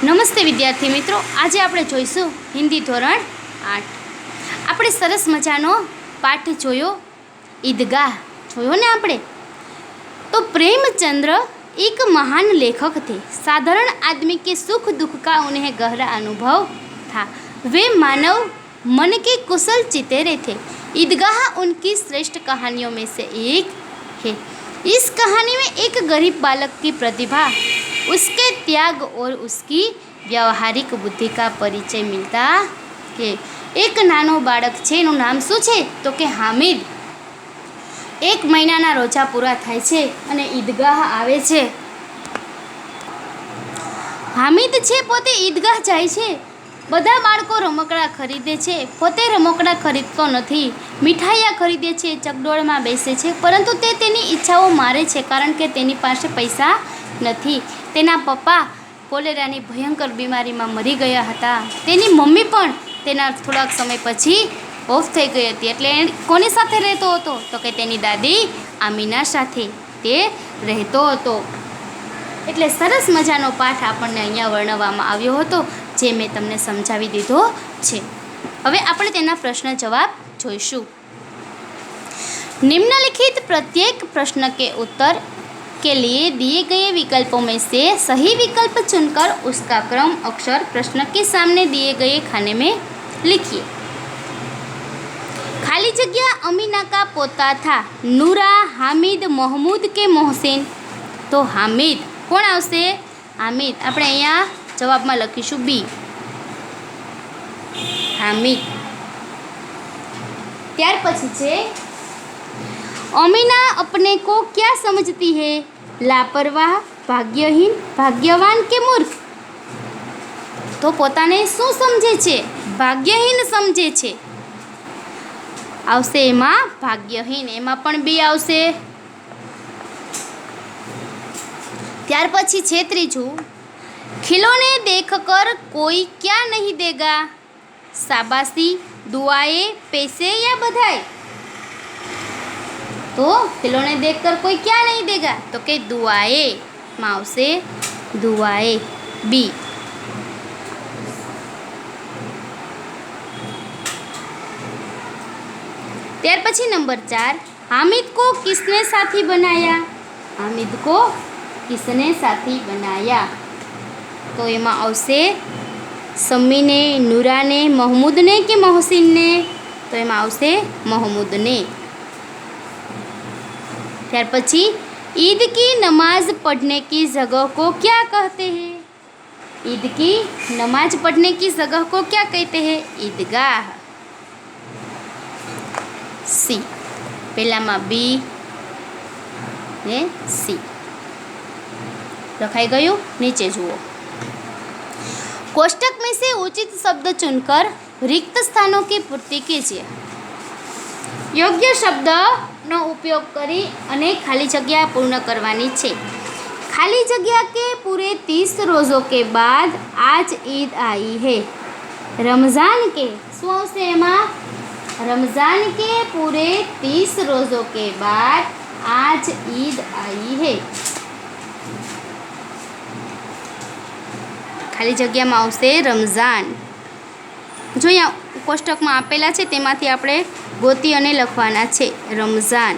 નમસ્તે વિદ્યાર્થી મિત્રો, આજે આપણે જોઈશું હિન્દી ધોરણ 8. આપણે સરસ મજાનો પાઠ જોયો, ईदगाह જોયો ને આપણે. तो प्रेमचंद्र एक महान लेखक थे. साधारण आदमी के सुख दुख का उन्हें गहरा अनुभव था. वे मानव मन के कुशल चितेरे थे. ईदगाह उनकी श्रेष्ठ कहानियों में से एक है. इस कहानी में एक गरीब बालक की प्रतिभा, उसके त्याग और उसकी व्यावहारिक बुद्धि का परिचय मिलता है. एक नानो बाळक छे, एनुं नाम शुं छे तो के हामिद. 1 મહિનાના રોજા પૂરા થાય છે અને ઈદગાહ આવે છે. હામિદ છે પોતે ઈદગાહ જાય છે. બધા બાળકો રમકડા ખરીદે છે, પોતે રમકડા ખરીદતો નથી. મીઠાઈયા ખરીદે છે, ચકડોળમાં બેસે છે, પરંતુ તે તેની ઈચ્છાઓ મારે છે કારણ કે તેની પાસે પૈસા નથી. તેના પપ્પા કોલેરાની ભયંકર બીમારીમાં મરી ગયા હતા. તેની મમ્મી પણ તેના થોડાક સમય પછી ઓફ થઈ ગઈ હતી. એટલે કોની સાથે રહેતો હતો તો કે તેની દાદી આમીના સાથે તે રહેતો હતો. એટલે સરસ મજાનો પાઠ આપણને અહીંયા વર્ણવવામાં આવ્યો હતો, જે મેં તમને સમજાવી દીધો છે. હવે આપણે તેના પ્રશ્ન જવાબ જોઈશું. निम्नलिखित प्रत्येक प्रश्न के उत्तर के लिए दिए गए विकल्पों में से सही विकल्प चुनकर उसका क्रम अक्षर प्रश्न के सामने दिए गए खाने में लिखिए. खाली जगह अमीना का पोता था. नूरा, हामिद, महमूद के मोहसिन. तो हामिद कोण आवशे? हामिद. આપણે અહીંયા જવાબમાં લખીશું બી, हामिद. ત્યાર પછી છે अमीना अपने को क्या समझती है? लापरवाह, भाग्यहीन, भाग्यवान के मूर्ख. तो પોતાને શું સમજે છે? ભાગ્યહીન સમજે છે. આવશે એમાં ભાગ્યહીન, એમાં પણ બી આવશે. ત્યાર પછી છે ત્રીજું, खिलौने देखकर कोई क्या नहीं देगा? शाबाशी, दुआएं, पैसे या बधाई. तो खिलौने देखकर कोई क्या नहीं देगा तो के दुआएं में आवशे दुआएं, बी. ત્યાર પછી नंबर 4, हामिद को किसने साथी बनाया? हामिद को किसने साथी बनाया? तो एमा आवशे सम्मी ने, नूरा ने, महमूद ने कि मोहसिन ने? तो एमा आवशे महमूद ने. ત્યાર પછી ईद की नमाज पढ़ने की जगह को क्या कहते हैं? ईद की नमाज पढ़ने की जगह को क्या कहते हैं? ईदगाह. सी. પહેલામાં બી ને સી લખાઈ ગયું. નીચે જુઓ. कोष्टक में से उचित शब्द चुनकर रिक्त स्थानों की पूर्ति कीजिए. योग्य शब्दનો उपयोग કરી અને ખાલી જગ્યા પૂર્ણ કરવાની છે. खाली जगह के पूरे 30 रोज़ों के बाद आज ईद आई है. रमज़ान के શું આવશે એમાં? रमज़ान के पूरे 30 रोज़ों के बाद आज ईद आई है. ખાલી જગ્યામાં આવશે રમઝાન. જો અહીંયા કોષ્ટકમાં આપેલા છે તેમાંથી આપણે ગોતી અને લખવાના છે રમઝાન.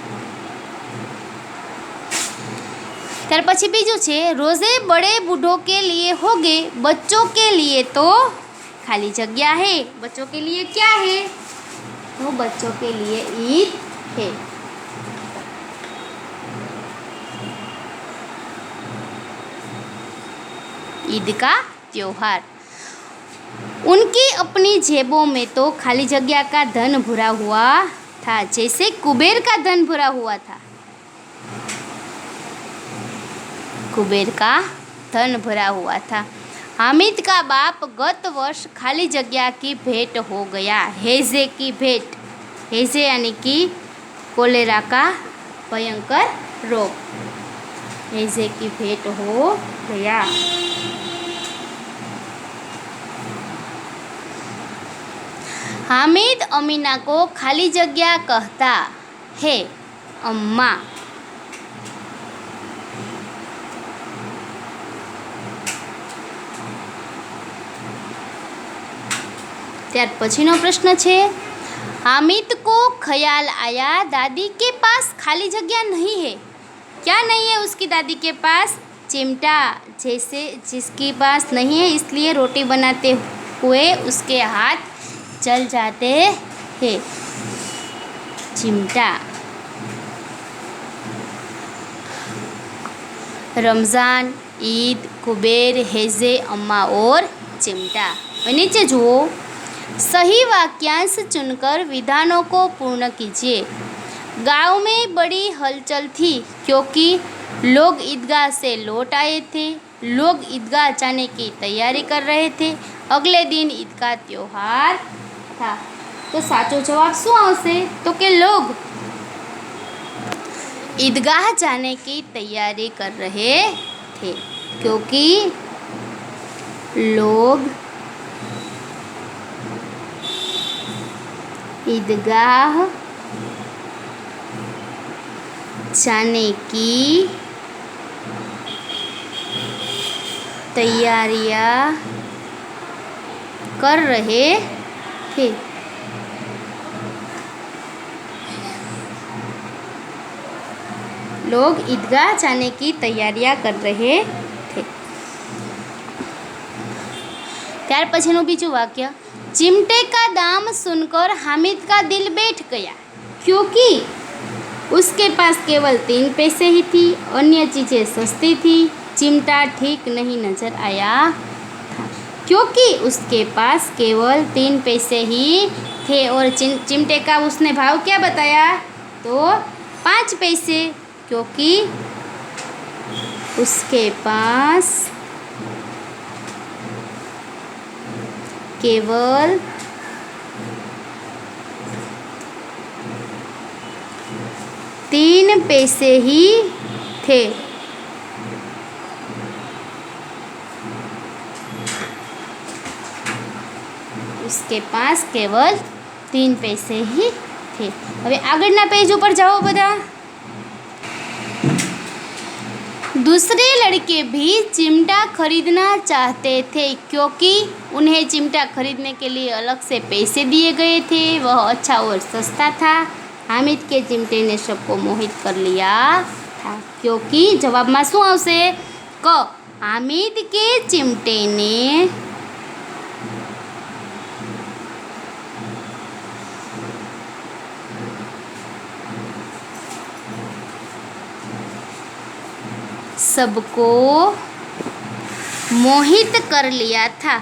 ત્યાર પછી બીજું છે રોઝે બड़े बूढ़ों के लिए होगे, बच्चों के लिए तो खाली जगह है. बच्चों के लिए क्या है? तो बच्चों के लिए ईद है. ईद का त्योहार. उनकी अपनी जेबों में तो खाली जगह का धन भरा हुआ था, जैसे कुबेर का धन भरा हुआ था. कुबेर का धन भरा हुआ था. हामिद का बाप गत वर्ष खाली जगह की भेंट हो गया. हैजे की भेंट. हैजे यानी कि कोलेरा का भयंकर रोग. हैजे की भेंट हो गया. हामिद अमीना को खाली जगह कहता है अम्मा. त्यार पछीनो प्रश्न छे, हामिद को ख्याल आया दादी के पास खाली जगह नहीं है। क्या नहीं है उसकी दादी के पास? चिमटा, जैसे जिसके पास नहीं है इसलिए रोटी बनाते हुए उसके हाथ जल जाते हैं। चिमटा। रमज़ान, ईद, कुबेर, हेजे, अम्मा और चिमटा। और नीचे जुओ, सही वाक्यांश चुनकर विधानों को पूर्ण कीजिए। गांव में बड़ी हलचल थी क्योंकि लोग ईदगाह से लौट आए थे। लोग ईदगाह जाने की तैयारी कर रहे थे। अगले दिन ईद का त्योहार था। तो साचो जवाब શું આવશે? तो कि लोग ईदगाह जाने की तैयारी कर रहे थे क्योंकि लोग ईदगाह जाने की तैयारियां कर रहे थे। लोग ईदगाह जाने की तैयारियां कर रहे थे। त्यार पछीનું बीजું वाक्य, चिमटे का दाम सुनकर हामिद का दिल बैठ गया क्योंकि उसके पास केवल 3 पैसे ही थी। अन्य चीज़ें सस्ती थी। चिमटा ठीक नहीं नजर आया था क्योंकि उसके पास केवल 3 पैसे ही थे और चिमटे का उसने भाव क्या बताया? तो 5 पैसे, क्योंकि उसके पास केवल 3 पैसे ही थे। उसके पास केवल 3 पैसे ही थे। હવે આગળના પેજ ઉપર જાઓ બધા। दूसरे लड़के भी चिमटा खरीदना चाहते थे क्योंकि उन्हें चिमटा खरीदने के लिए अलग से पैसे दिए गए थे। वह अच्छा और सस्ता था। हामिद के चिमटे ने सबको मोहित कर लिया था क्योंकि जवाब में શું આવશે? क, हामिद के चिमटे ने सबको मोहित कर लिया था।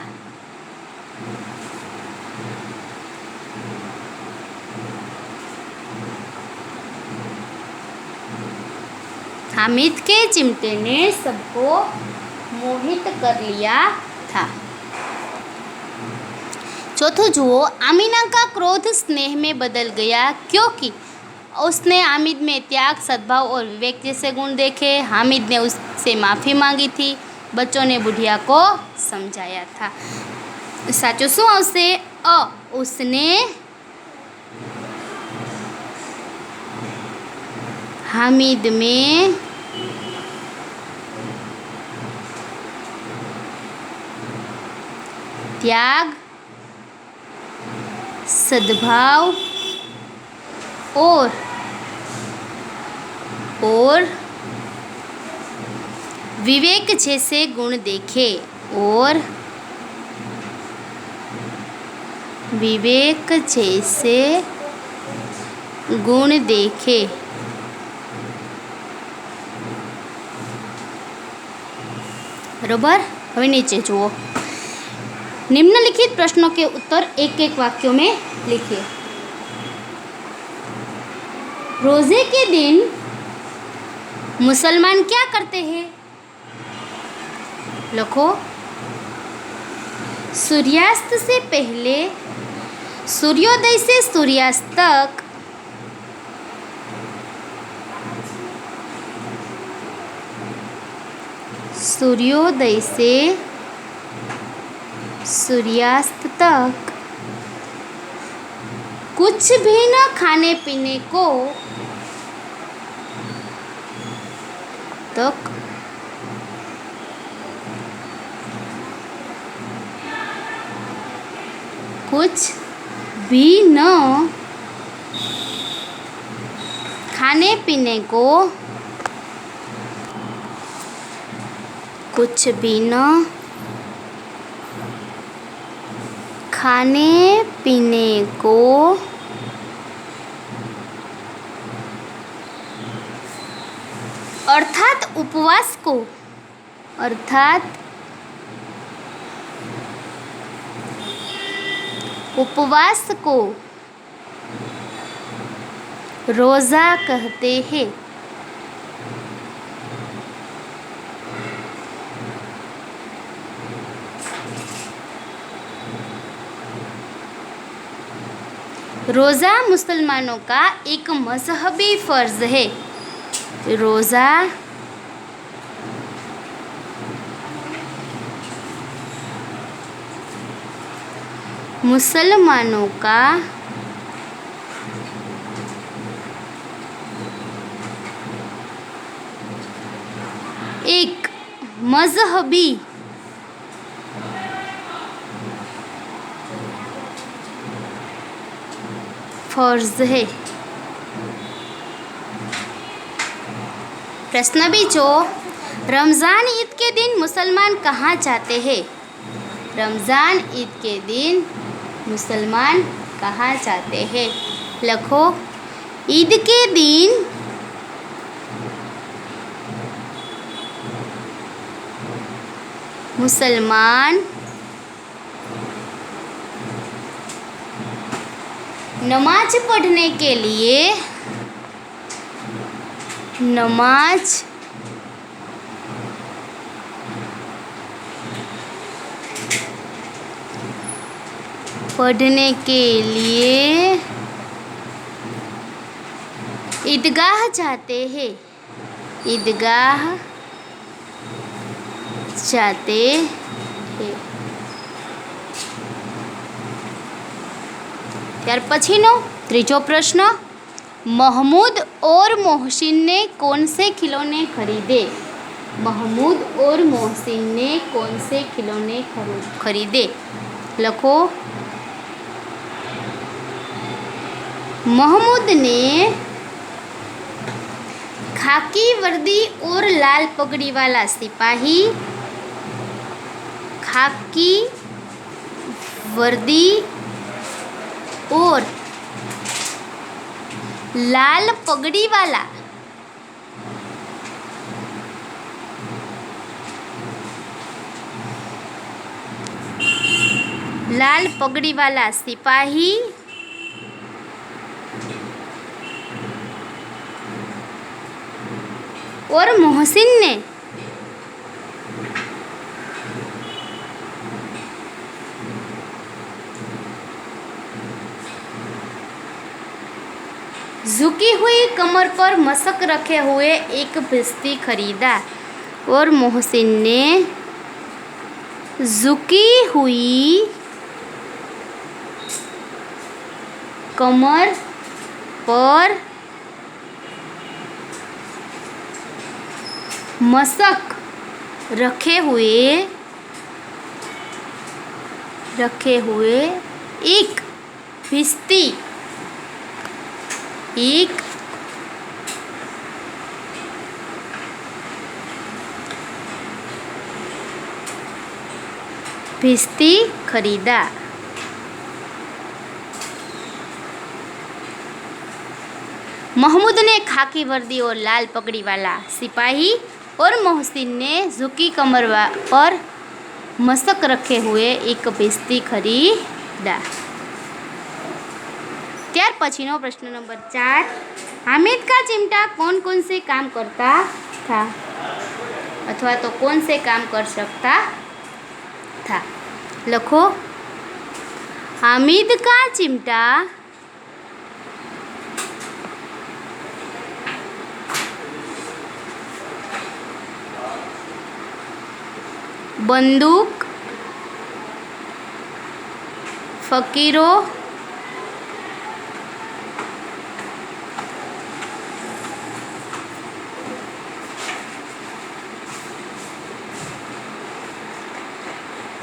हामिद के चिमटे ने सबको मोहित कर लिया था। चौथो जुओ, आमीना का क्रोध स्नेह में बदल गया क्योंकि उसने हामिद में त्याग, सद्भाव और विवेक जैसे गुण देखे। हामिद ने उससे माफ़ी मांगी थी। बच्चों ने बुढ़िया को समझाया था। साचो શું આવશે? अ, उसने हामिद में त्याग, सद्भाव और विवेक जैसे गुण देखे। और विवेक जैसे गुण देखे। बरोबर। હવે नीचे जुओ, निम्नलिखित प्रश्नों के उत्तर एक एक वाक्यों में लिखिए। रोजे के दिन मुसलमान क्या करते हैं? लिखो, सूर्यास्त से पहले सूर्योदय से सूर्यास्त तक सूर्योदय से सूर्यास्त तक कुछ भी न खाने पीने को तक कुछ भी न खाने पीने को, कुछ भी न खाने पीने को अर्थात उपवास को, अर्थात उपवास को रोज़ा कहते हैं। रोज़ा मुसलमानों का एक मजहबी फ़र्ज है। रोज़ा मुसलमानों का एक मजहबी फर्ज है। प्रश्न भी जो रमज़ान ईद के दिन मुसलमान कहाँ जाते हैं? रमज़ान ईद के दिन मुसलमान कहाँ जाते हैं? लिखो, ईद के दिन मुसलमान नमाज पढ़ने के लिए, नमाज पढ़ने के लिए ईदगाह जाते हैं। ईदगाह जाते हैं। ત્યાર પછીનો ત્રીજો પ્રશ્ન, महमूद और मोहसिन ने कौन से खिलौने खरीदे? महमूद और मोहसिन ने कौन से खिलौने खरीदे? लखो, महमूद ने खाकी वर्दी और लाल पगड़ी वाला सिपाही, खाकी वर्दी और लाल पगड़ी वाला सिपाही और मोहसिन ने झुकी हुई कमर पर मशक रखे हुए एक भिश्ती खरीदा। और मोहसिन ने झुकी हुई कमर पर मशक रखे हुए एक भिश्ती खरीदा। महमूद ने खाकी वर्दी और लाल पगड़ी वाला सिपाही और मोहसिन ने झुकी कमर पर मशक रखे हुए एक भिश्ती खरीदा। ત્યાર પછીનો પ્રશ્ન નંબર 4, हामिद का चिमटा कौन कौन से काम करता था? अथवा तो कौन से काम कर सकता था? लखो, हामिद का चिमटा बंदूक, फकीरों,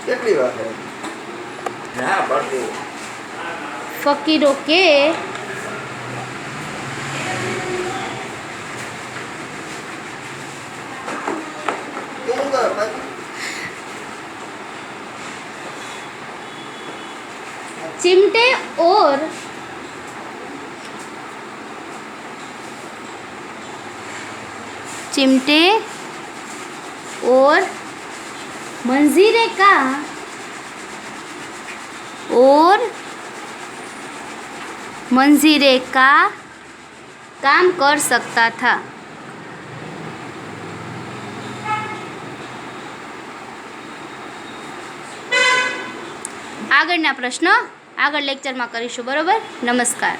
કેટલી વાર છે? ના પડતી फकीरों के चिमटे और मंजीरे का काम कर सकता था। આગળના પ્રશ્ન આગળ લેક્ચરમાં કરીશું, બરોબર? નમસ્કાર.